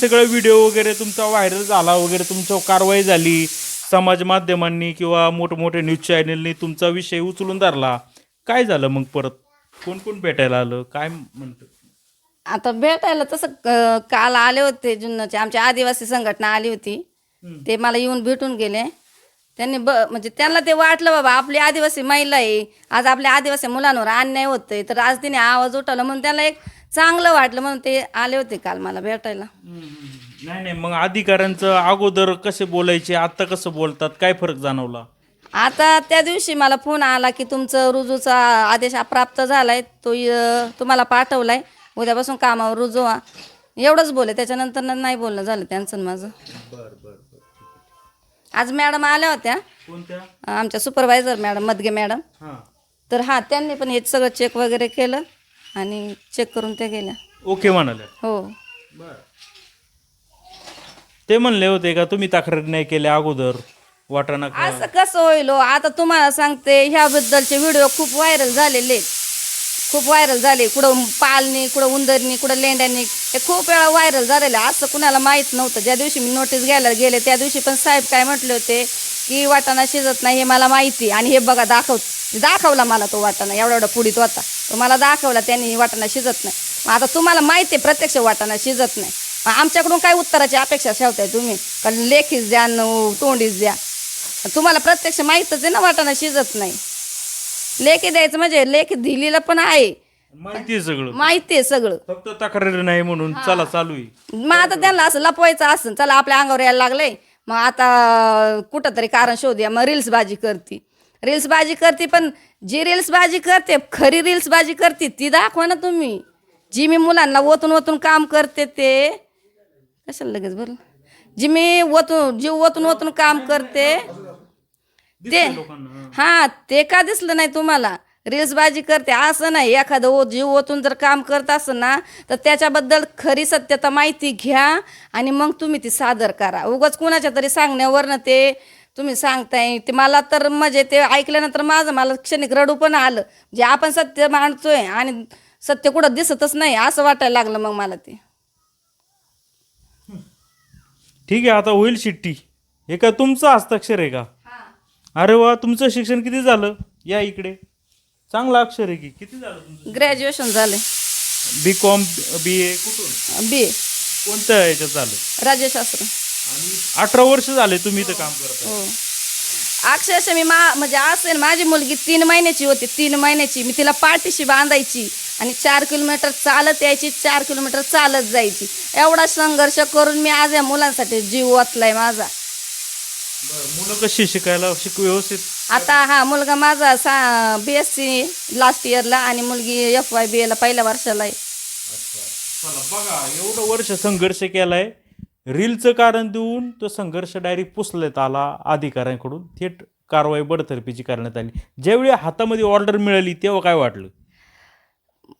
सगळं व्हिडिओ वगैरे तुमचा व्हायरल झाला वगैरे तुमच्यावर कारवाई झाली, समाज माध्यमांनी किंवा मोठमोठे न्यूज चॅनलनी तुमचा विषय उचलून धरला, काय झालं मग परत? कोण कोण भेटायला आलं, काय म्हणतं? आता भेटायला तसं काल आले होते जुन्नरचे आमची आदिवासी संघटना आली होती. ते मला येऊन भेटून गेले. त्यांनी म्हणजे त्यांना ते वाटलं बाबा आपली आदिवासी महिला आहे, आज आपल्या आदिवासी मुलांवर अन्याय होतोय, तर आज तिने आवाज उठवला म्हणून त्यांना एक चांगलं वाटलं म्हणून ते आले होते काल मला भेटायला. नाही नाही, मग अधिकाऱ्यांचं अगोदर कसे बोलायचे, आता कसं बोलतात, काय फरक जाणवला? आता त्या दिवशी मला फोन आला की तुमचं रुजूचा आदेश प्राप्त झालाय, तो तुम्हाला पाठवलाय, उद्यापासून कामावर रुजू व्हा, एवढंच बोले. त्याच्यानंतर नाही बोलणं झालं त्यांचं आणि माझं. बर बर. आज मॅडम आल्या होत्या, कोणत्या? आमच्या सुपरवायझर मॅडम मदगे मॅडम. हां. तर त्यांनी पण हे सगळं चेक वगैरे केलं आणि चेक करून त्या गेल्या. ओके म्हणाले. हो. बर. ते म्हणले होते का तुम्ही तक्रार नाही केल्या अगोदर वाटाणा असं कसं होईल हो? आता तुम्हाला सांगते, ह्याबद्दलचे व्हिडिओ खूप व्हायरल झालेले आहेत. खूप व्हायरल झाले, कुठं पालनी, कुठं उंदरनी, कुठं लेंड्यांनी, हे खूप वेळा व्हायरल झालेलं. असं कुणाला माहीत नव्हतं. ज्या दिवशी मी नोटीस घ्यायला गेले त्या दिवशी पण साहेब काय म्हटले होते की वाटाणा शिजत नाही हे मला माहिती, आणि हे बघा दाखवला मला तो वाटाणा एवढा एवढा पुडीत होता, तो मला दाखवला त्यांनी, वाटाणा शिजत नाही. मग आता तुम्हाला माहिती आहे प्रत्यक्ष वाटाणा शिजत नाही, मग आमच्याकडून काय उत्तराची अपेक्षा ठेवताय तुम्ही? का लेखीच द्या तोंडीच द्या? तुम्हाला प्रत्यक्ष माहीतच आहे ना वाटाणा शिजत नाही. लेखी द्यायचं म्हणजे लेखी दिलेलं पण आहे, माहिती आहे सगळं, माहिती आहे सगळं, फक्त तक्रार नाही म्हणून चला चालू आहे. मग आता त्यांना असं लपवायचं असं, चला आपल्या अंगावर यायला लागलंय, मग आता कुठं तरी कारण शोधूया. मग रील्स बाजी करते, पण जी रील्स बाजी करते, खरी रील्स बाजी करते ती दाखवा ना तुम्ही. जी मी मुलांना ओतून काम करते ते कशाला लगेच बरं, जी मी ओतून काम करते ते, ते का दिसलं नाही तुम्हाला? रील्स बाजी करते असं नाही. एखादं जीव ओतून जर काम करत असेल ना, तर त्याच्याबद्दल खरी सत्यता माहिती घ्या आणि मग तुम्ही ती सादर करा. उगाच कुणाच्या तरी सांगण्यावरनं ते तुम्ही सांगताय ते. मला तर म्हणजे ते ऐकल्यानंतर मला क्षणिक रडू पण आलं. जे आपण सत्य मांडतोय आणि सत्य कुठं दिसतच नाही असं वाटायला लागलं मग मला ते. ठीक आहे, आता होईल शिट्टी. हे का तुमचं हस्ताक्षर आहे का? अरे वा, तुमचं शिक्षण किती झालं? या इकडे, चांगलं अक्षर आहे की. किती झालं तुमचं? ग्रॅज्युएशन झाले. B.Com BA कुठून? BA कोणत्या ह्याच्यात झालं? राज्यशास्त्र. आणि 18 वर्ष झाले तुम्ही इथं काम करता? हो. अक्षरशः मी म्हणजे असेल, माझी मुलगी 3 महिन्याची होती, 3 महिन्याची मी तिला पाठीशी बांधायची आणि 4 किलोमीटर चालत यायची, 4 किलोमीटर चालत जायची. एवढा संघर्ष करून मी आज या मुलांसाठी जीव ओतलाय माझा. मुलं कशी शिकायला व्यवस्थित? आता मुलगा माझा BSc लास्ट इयरला आणि मुलगी FYBA ला पहिल्या वर्षाला आहे. चला बघा, एवढं वर्ष संघर्ष केलाय, रीलचं कारण देऊन तो संघर्ष डायरेक्ट पुसण्यात आला अधिकाऱ्यांकडून, थेट कारवाई बडतर्फीची करण्यात आली. ज्यावेळी हातामध्ये ऑर्डर मिळाली तेव्हा काय वाटलं?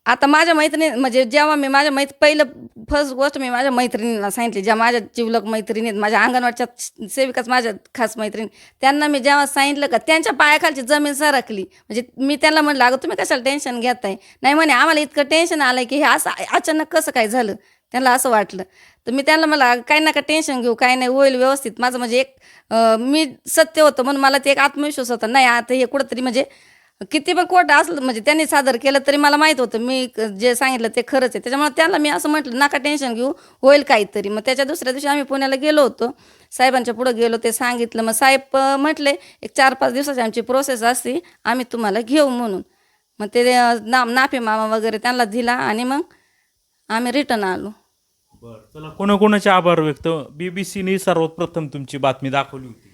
आता माझ्या मैत्रिणी म्हणजे जेव्हा मी पहिलं फर्स्ट गोष्ट मी माझ्या मैत्रिणींना सांगितली, ज्या माझ्या जिवलग मैत्रिणी आहेत, माझ्या अंगणवाडीच्या सेविकाच माझ्या खास मैत्रिणी, त्यांना मी जेव्हा सांगितलं का त्यांच्या पायाखालची जमीन सरकली. म्हणजे मी त्यांना म्हटलं अगं तुम्ही कशाला टेन्शन घेताय? नाही म्हणे आम्हाला इतकं टेन्शन आलं की हे असं अचानक कसं काय झालं, त्यांना असं वाटलं. तर मी त्यांना मला काही नका टेन्शन घेऊ, काही नाही होईल व्यवस्थित. माझं म्हणजे एक मी सत्य होतं म्हणून मला ते एक आत्मविश्वास होता, नाही आता हे कुठंतरी म्हणजे किती पण खोटं असलं म्हणजे त्यांनी सादर केलं तरी मला माहीत होतं मी जे सांगितलं ते खरंच आहे. त्याच्यामुळे त्यांना मी असं म्हटलं नका टेन्शन घेऊ, होईल काहीतरी. मग त्याच्या दुसऱ्या दिवशी आम्ही पुण्याला गेलो होतो, साहेबांच्या पुढं गेलो, ते सांगितलं. मग साहेब म्हटले एक 4-5 दिवसाची आमची प्रोसेस असते, आम्ही तुम्हाला घेऊ म्हणून. मग ते नाफे मामा वगैरे त्यांना दिला आणि मग आम्ही रिटर्न आलो. बरं, चला कोणाकोणाचे आभार व्यक्त? BBCने सर्वात प्रथम तुमची बातमी दाखवली होती.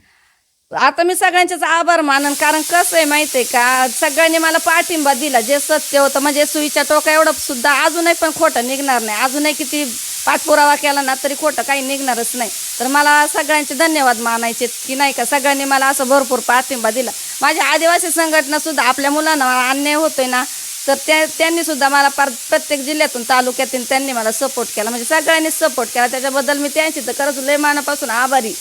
आता मी सगळ्यांचेच आभार मानन, कारण कसं आहे माहिती आहे का, सगळ्यांनी मला पाठिंबा दिला. जे सत्य होतं म्हणजे सुईच्या टोका एवढं सुद्धा अजूनही पण खोटं निघणार नाही. अजूनही किती पाठपुरावा केला ना तरी खोटं काही निघणारच नाही. तर मला सगळ्यांचे धन्यवाद मानायचे की नाही का, सगळ्यांनी मला असं भरपूर पाठिंबा दिला. माझ्या आदिवासी संघटनासुद्धा आपल्या मुलांना अन्याय होतोय ना, तर त्यांनी सुद्धा मला प्रत्येक जिल्ह्यातून तालुक्यातून त्यांनी मला सपोर्ट केला, म्हणजे सगळ्यांनी सपोर्ट केला. त्याच्याबद्दल मी त्यांची तर खरंच लय मनापासून आभारी.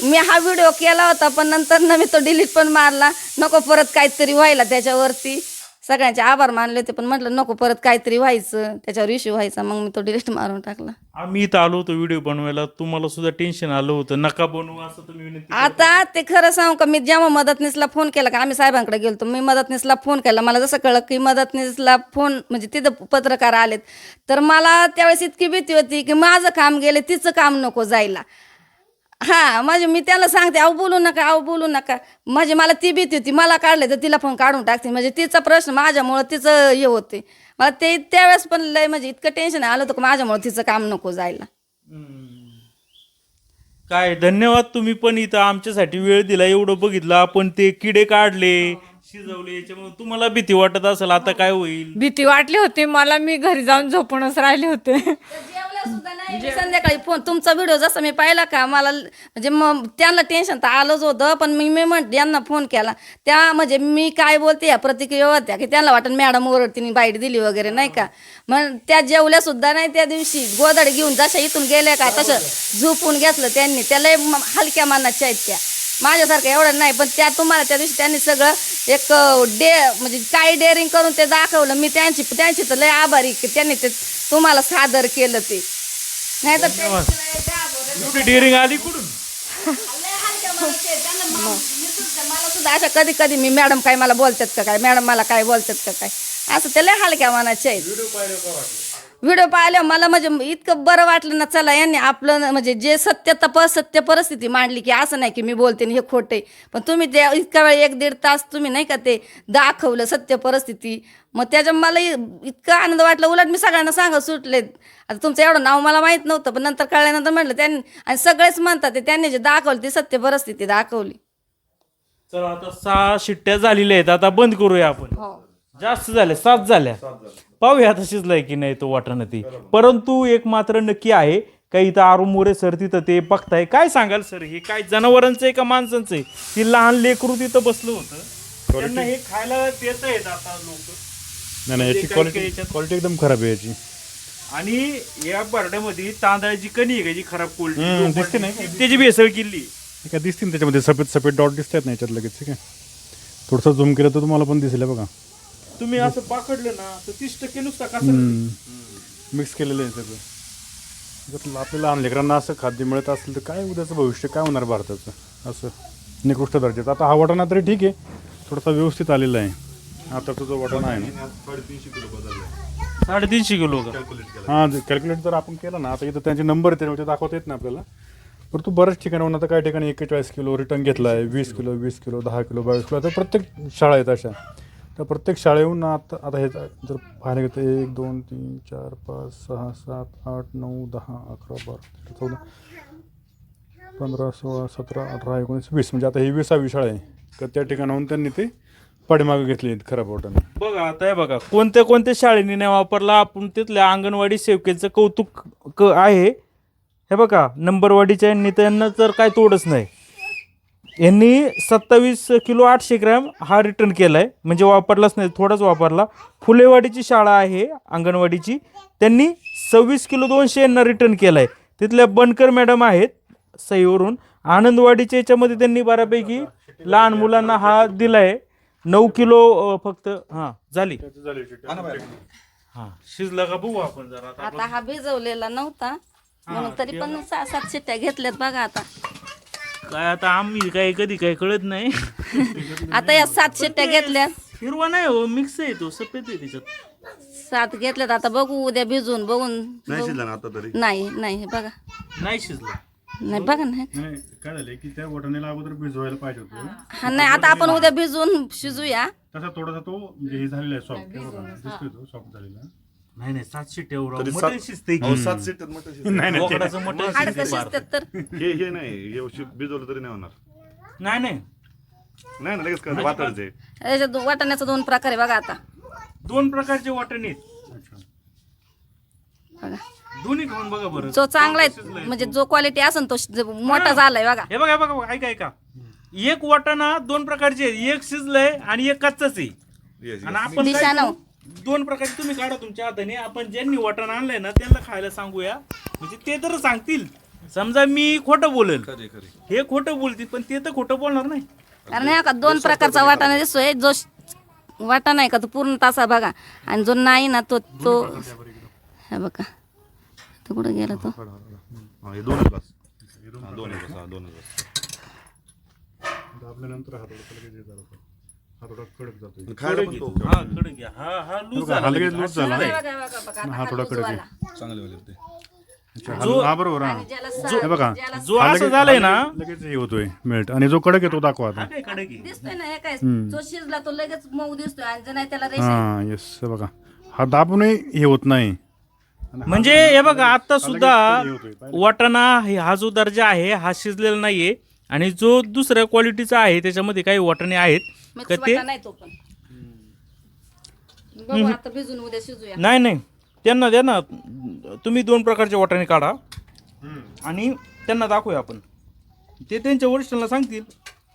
मी हा व्हिडिओ केला होता पण नंतर मी तो डिलीट पण मारला, नको परत काहीतरी व्हायला त्याच्यावरती. सगळ्यांचे आभार मानले होते, पण म्हटलं नको परत काहीतरी व्हायचं, त्याच्यावर इश्यू व्हायचा, मग मी तो डिलीट मारून टाकला. आम्ही इथं आलो होतो व्हिडिओ बनवायला, तुम्हाला सुद्धा टेन्शन आलं होतं, नका बनवू असं तुम्ही विनंती करत आता ते खरं सांगू का, मी जेव्हा मदतनीसला फोन केला का, आम्ही साहेबांकडे गेलतो, मी मदतनीसला फोन केला, मला जसं कळलं की मदतनीसला फोन म्हणजे तिथं पत्रकार आलेत, तर मला त्यावेळेस इतकी भीती होती की माझं काम गेले, तिचं काम नको जायला. हा म्हणजे मी त्याला सांगते अहो बोलू नका, म्हणजे मला ती भीती होती, मला काढले तर तिला फोन काढून टाकते, म्हणजे तिचा प्रश्न माझ्यामुळं तिचं हे होते. मला ते त्यावेळेस पण लय म्हणजे इतकं टेन्शन आलं होतं की माझ्यामुळं तिचं काम नको जायला. काय धन्यवाद, तुम्ही पण इथं आमच्यासाठी वेळ दिला, एवढं बघितलं आपण, ते किडे काढले, शिजवले, याच्यामुळे तुम्हाला भीती वाटत असेल आता काय होईल. भीती वाटली होती मला, मी घरी जाऊन झोपूनच राहिले होते. मी संध्याकाळी फोन तुमचा व्हिडिओ जसा मी पाहिला का, मला म्हणजे मग त्यांना टेन्शन तर आलंच होतं, पण मी म्हणते यांना फोन केला, त्या म्हणजे मी काय बोलते या प्रतिक्रिया होत्या की त्यांना वाटत मॅडम ओरडतीने बाईट दिली वगैरे नाही का, मग त्या जेवल्या सुद्धा नाही त्या दिवशी, गोदड घेऊन जशा इथून गेल्या का तसं झोपून घेतलं त्यांनी, त्याला हलक्या मनाच्या आहेत त्या, माझ्यासारखं एवढं नाही, पण त्या तुम्हाला त्या दिवशी त्यांनी सगळं एक म्हणजे काय डेअरिंग करून ते दाखवलं. मी त्यांची तर लय आभारी की त्यांनी ते तुम्हाला सादर केलं ते, नाही तर एवढी डेअरिंग आली कुठून? मला सुद्धा अशा कधी कधी मी मॅडम काय मला बोलतात का काय, मॅडम मला काय बोलतात का काय, असं ते लय हलक्या मनाचे आहेत. व्हिडिओ पाहिल्यावर मला म्हणजे इतकं बरं वाटलं ना, चला यांनी आपलं म्हणजे जे सत्य परिस्थिती मांडली, की असं नाही की मी बोलते आणि हे खोटे, पण तुम्ही ते इतका वेळ 1-1.5 तास तुम्ही नाही का ते दाखवलं सत्य परिस्थिती, मग त्याच्या मला इतकं आनंद वाटला. उलट मी सगळ्यांना सांगत सुटले, आता तुमचं एवढं नाव मला माहीत नव्हतं, पण नंतर कळल्यानंतर म्हटलं त्यांनी, आणि सगळेच म्हणतात ते त्यांनी जे दाखवलं ती सत्य परिस्थिती दाखवली. चला आता 6 शिट्ट्या झालेल्या आहेत, आता बंद करूया आपण. जास्त झाल्या, 7 झाल्या, पाहूया आता शिजलाय की नाही तो वाटाणा ती. परंतु एक मात्र नक्की आहे का, इथं आरू मोरे सर तिथं ते बघताय, काय सांगाल सर, हे काय जनावरांचं आहे का माणसांचं आहे? ती लहान लेकरू तिथं बसलं होतं, त्यांना हे खायला देत आहेत आता लोक. नाही याची क्वालिटी एकदम खराब आहे याची. आणि या बरड्यामध्ये तांदळाची कणी आहे का जी खराब दिसते क्वालिटी, नाही त्याची भेसळ केली. काय दिसते ना त्याच्यामध्ये, सफेद डॉट दिसत आहेत ना याच्यात लगेच. ठीक आहे, थोडंसं झूम केलं तर तुम्हाला पण दिसेल बघा. तुम्ही असं पाकडलं ना तर 30% नुसता कसं मिक्स केलेलं आहे सगळं. जर आपल्याला लहान लेकरांना असं खाद्य मिळत असेल तर काय उद्याचं भविष्य काय होणार भारताचं, असं निकृष्ट दर्जाचं. आता हा वाटाणा तरी ठीक आहे, थोडासा व्यवस्थित आलेला आहे. आता तो जो वाटाणा आहे ना 350 किलो का? हां, कॅल्क्युलेट जर आपण केलं ना, आता इथं त्यांचे नंबर येते, ते दाखवता येत ना आपल्याला, परंतु बऱ्याच ठिकाणी आता काही ठिकाणी 41 किलो रिटर्न घेतला आहे, 20 किलो 10 किलो 22 किलो. आता प्रत्येक शाळा आहेत अशा, तर प्रत्येक शाळेहून आता हे जर पाहायला गेलं तर 1 2 3 4 5 6 7 8 9 10 11 12 13 14 15 16 17 18 19 20, म्हणजे आता ही 20वी शाळा आहे. तर त्या ठिकाणाहून त्यांनी ते पाठीमागे घेतले आहेत खराब वाटाणे. बघा आता हे बघा, कोणत्या शाळेने नाही वापरला, आपण तिथल्या अंगणवाडी सेवकेचं कौतुक आहे. हे बघा, नंबरवाडीच्या यांनी त्यांना तर काय तोडच नाही, यांनी 27 किलो 800 ग्रॅम हा रिटर्न केला आहे, म्हणजे वापरलाच नाही, थोडाच वापरला. फुलेवाडीची शाळा आहे अंगणवाडीची, त्यांनी 26 किलो 200 यांना रिटर्न केला आहे. तिथल्या बनकर मॅडम आहेत सहीवरून. आनंदवाडीच्या याच्यामध्ये त्यांनी बऱ्यापैकी लहान मुलांना हा दिला आहे, 9 किलो फक्त. हां झाली, हां शिजला का बघू आपण जरा. आता हा भिजवलेला नव्हता म्हणून तरी पण 6-7 शिट्ट्या घेतल्यात बघा. आता काय आता आम्ही काय कधी काय कळत नाही. आता या 7 शिट्ट्या घेतल्या, हिरवा नाही हो, मिक्स आहे तो, सफेद आहे त्याच्यात. 7 घेतल्यात. आता बघू उद्या भिजून बघून. नाही बघा, नाही शिजला. नाही बघा ना, नाही काय झालं की त्या वाटाण्याला अगोदर भिजवायला पाहिजे होतं. हा नाही आता आपण उद्या भिजून शिजूया. तसा थोडासा तो म्हणजे हे झालेला आहे, सॉफ्ट दिसतोय तो सॉफ्ट झालेला. नाही 7 शिट्ट्या मटण शिजते. 7 सीटर मटण नाही बोकडाचं मटण हाडकं शिजतात तर हे नाही, हे भिजवलं तरी नाही होणार. नाही नाही ना, लगेच काय वाटायचे. याच्यात वाटाण्याचा 2 प्रकार आहे बघा. आता 2 प्रकारचे वाटणे बघा, दोन्ही खाऊन बघा बरं. जो चांगला आहे म्हणजे जो क्वालिटी असेल तो मोठा झालाय बघा. हे बघा ऐका, एक वाटाणा 2 प्रकारचे आहे, एक शिजलंय आणि एक कच्चाच आहे. आणि आपण काय दिशानं. करू? 2 प्रकारचे तुम्ही काढा तुमच्या हाताने, आपण ज्यांनी वाटाणा आणलाय ना त्यांना खायला सांगूया, म्हणजे ते तर सांगतील. समजा मी खोटं बोलेल, हे खोटं बोलतील, पण ते तर खोटं बोलणार नाही. कारण ह्या 2 प्रकारचा वाटाणा दिसतोय, जो वाटा नाही का तो पूर्ण तासा बघा, आणि जो नाही ना तो हे बघा तो कुठं गेला तो. हा, हे दोनच बस. हा, दोनच बस. हा, दोनच बस. दाबल्यानंतर हातोडा कडक जातो. खायला पण तो हा कडक घ्या. हा लूज झाला. लगेच लूज झाला. बघा, बघा, बघा, आता हातोडा हा कडक आहे. लूजवाला. चांगले वाले होते. हा बरोबर हा. ज्याला हे बघा जो असं झालंय ना लगेच हे होतोय मेल्ट, आणि जो कडक येतो दाखवा आता. काय कडक आहे. दिसतोय ना हे काय, जो शिजला तो लगेच मऊ दिसतोय, आणि जर नाही त्याला रेषा हा येस बघा हा दाबूनही हे होत नाही. म्हणजे हे बघा आता सुद्धा वाटाणा हा जो दर्जा आहे हा शिजलेला नाहीये, आणि जो दुसऱ्या क्वालिटीचा आहे त्याच्यामध्ये काही वाटाणे आहेत मिक्स का ते वाटा नाही तो पण. बघू आता भिजून उद्या शिजूया. नाही त्यांना द्या ना, तुम्ही 2 प्रकारचे वाटाणे काढा आणि त्यांना दाखवूया आपण, ते त्यांच्या वरिष्ठांना सांगतील.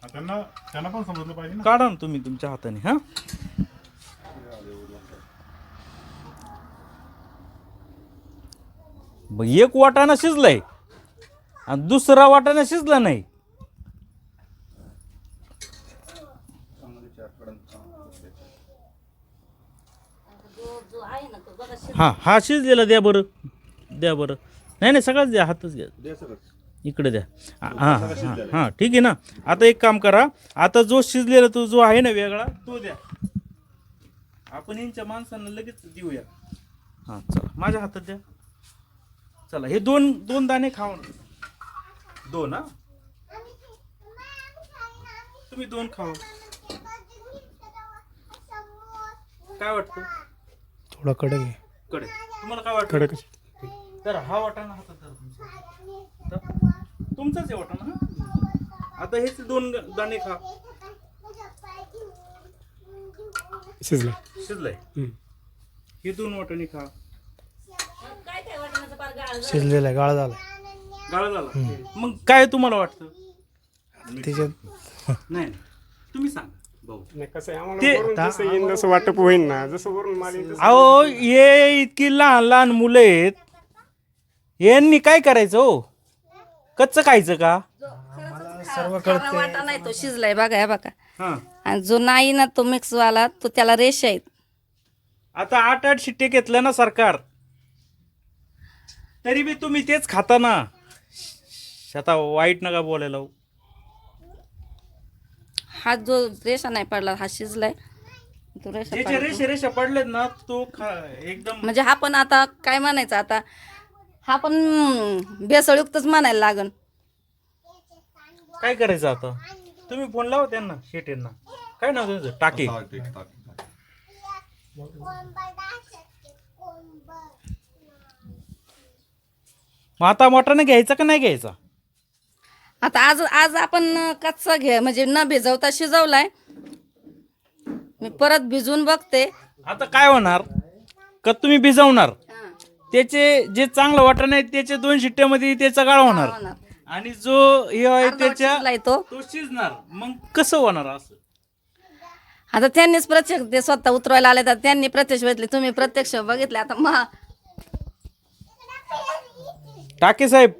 त्यांना पण समजलं पाहिजे ना. काढा ना तुम्ही तुमच्या हाताने. हा एक वाटाणा शिजलाय आणि दुसरा वाटाणा शिजला नाही. जो आहे ना तो बघा हा शिजलेला द्या बरं, द्या बरं. नाही सगळंच द्या, हातच घ्या, इकडे द्या. हा ठीक आहे ना. आता एक काम करा, आता जो शिजलेला तो जो आहे ना वेगळा तो द्या, आपण यांच्या माणसांना लगेच देऊया. हा चला माझ्या हातात द्या. चला हे दोन दाणे खाऊन 2. हा तुम्ही 2 खावा. काय वाटतं? थोडा कडक आहे. कडे तुम्हाला काय वाटतं? कडक तर हा वाटाणा हातात धरा तुमचाच आहे वाटाणा. हा? आता हेच 2 दाणे खा. शिजला. शिजलंय. हे 2 वाटाणे खा. काय काय वाटण्याचं पार गाळ झालं. शिजलेला आहे, गाळ झाला. गाळा झाला. मग काय तुम्हाला वाटतं? त्याच्यात नाही तुम्ही सांगा भाऊ. कसं आहे, आम्हाला ते वरून जसं येईन तसं वाटप होईन ना, जसं वरून माल येईल तसं. अहो हे इतकी लहान मुलं आहेत, यांनी काय करायचं हो? कच्चं खायचं का? खारा वाटा नाही तो शिजलाय बघा, हे बघा. हा आणि जो नाही ना तो मिक्स वाला तो त्याला रेषा आहेत. आता 8 शिट्टे घेतल्या ना सरकार, तरी बी तुम्ही तेच खाता ना. आता वाईट नका बोलायला हो. हा जो रेषा नाही पडला हा शिजलाय, तो रेषा ज्याचे पडला. रेषा पडलेत ना तो एकदम म्हणजे हा पण आता काय म्हणायचं, आता हा पण बेसळयुक्तच म्हणायला लागन. काय करायचं आता? तुम्ही फोन लावा त्यांना, शेटेंना. काय नाव त्यांचं? टाके. मग आता वाटाणा घ्यायचा का नाही घ्यायचा? आता आज आपण कच्चा घे म्हणजे न भिजवता शिजवलाय. मी परत भिजवून बघते. आता काय होणार का तुम्ही भिजवणार, त्याचे जे चांगलं वाटाणा आहे त्याचे 2 शिट्ट्यामध्ये त्याचा गाळ होणार, होणार. आणि जो हे आहे अर्धवट त्याच्या शिजलाय तो. तो शिजणार. मग कसं होणार असं? आता त्यांनीच प्रत्यक्ष ते स्वतः उतरवायला आले, तर त्यांनी प्रत्यक्ष बघितले, तुम्ही प्रत्यक्ष बघितले. आता टाके साहेब,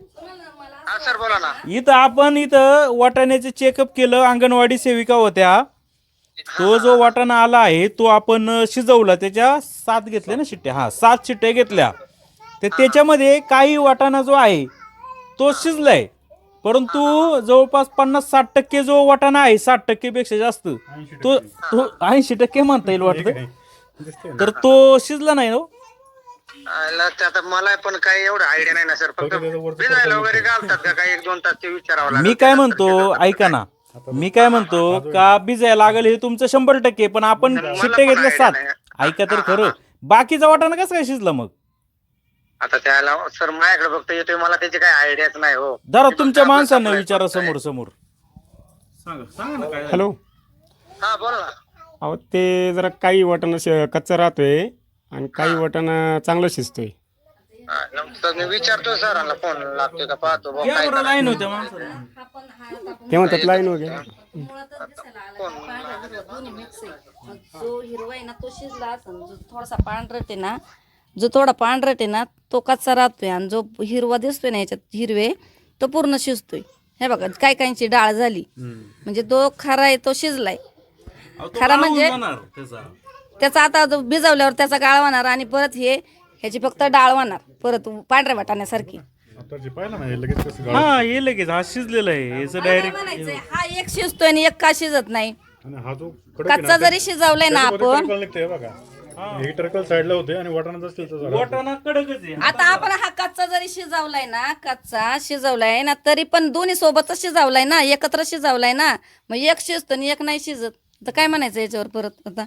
सर बोला ना. इथं वाटाण्याचे चेकअप केलं, अंगणवाडी सेविका होत्या. तो जो वाटाणा आला आहे तो आपण शिजवला, त्याच्या 7 घेतल्या ना शिट्ट्या. 7 शिट्ट्या घेतल्या. तर त्याच्यामध्ये काही वाटाणा जो आहे तो शिजलाय, परंतु जवळपास 50-60% जो वाटाणा आहे, 60% पेक्षा जास्त, तो 80% म्हणता येईल वाटतं, तर तो शिजला नाही हो. आता मला पण काही एवढं आयडिया नाही ना सर. फक्त भिजायला वगैरे घालतात का काही 1-2 तास ते विचारावं लागेल. मी काय म्हणतो ऐका ना, मी काय म्हणतो का भिजायला लागेल हे तुमचं 100%, पण आपण शिट्टे घेतल्या 7. ऐका तर खरं, बाकीचा वाटाणा कसं काय शिजला मग? आता त्याला सर माझ्याकडे फक्त येतोय, मला त्याची काही आयडियाच नाही हो. जरा तुमच्या माणसांना विचारा समोर समोर. सांगा ना काय. हॅलो. हा बोल ना. अहो ते जरा काही वाटाणा कच्चा राहतोय आणि काही वाटाणा चांगलं शिजतोय. तर मी विचारतो सरांना, फोन लागतोय का पाहतो बुवा, काय बरं लाईन होत्या माणसाला. ते म्हणतात लाईन वगैरे. जो हिरवा आहे ना तो शिजला असेल, जो थोडासा पांढरट आहे ना, जो थोडा पांढरट आहे ना तो कच्चा राहतोय, आणि जो हिरवा दिसतोय ना याच्यात हिरवे तो पूर्ण शिजतोय. हे बघा काय काहींची डाळ झाली, म्हणजे तो खरा आहे तो शिजलाय. खरा म्हणजे त्याचा आता जो भिजवल्यावर त्याचा गाळ होणार आणि परत ह्याची फक्त डाळ होणार परत पांढऱ्या वाटाण्यासारखी. आता जे पाहिलं ना हे लगेच कसं गाळ हा हे लगेच हा शिजलेला आहे याचं डायरेक्ट म्हणायचंय, हा एक शिजतोय आणि एक का शिजत नाही. आणि हा जो कडक आहे ना, कच्चा जरी शिजवलाय ना त्याच्यामध्ये आपण, टरकल निघतंय बघा. हे टरकल साईडला होते आणि वाटाणा जसं त्याचं झालं. वाटाणा कडकच आहे. आता आपण हा कच्चा जरी शिजवलाय ना, कच्चा शिजवलाय ना, तरी पण दोन्ही सोबतच शिजवलाय ना, एकत्र शिजवलाय ना, मग एक शिजतं आणि एक नाही शिजत. तर काय म्हणायचं याच्यावर परत आता?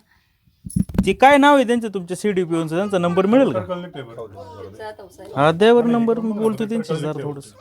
ते काय नाव आहे त्यांचं तुमच्या CDPO त्यांचा नंबर मिळेल का? टरकल निघतंय बरं. हा द्यावर नंबर मी बोलतो त्यांची जरा थोडस.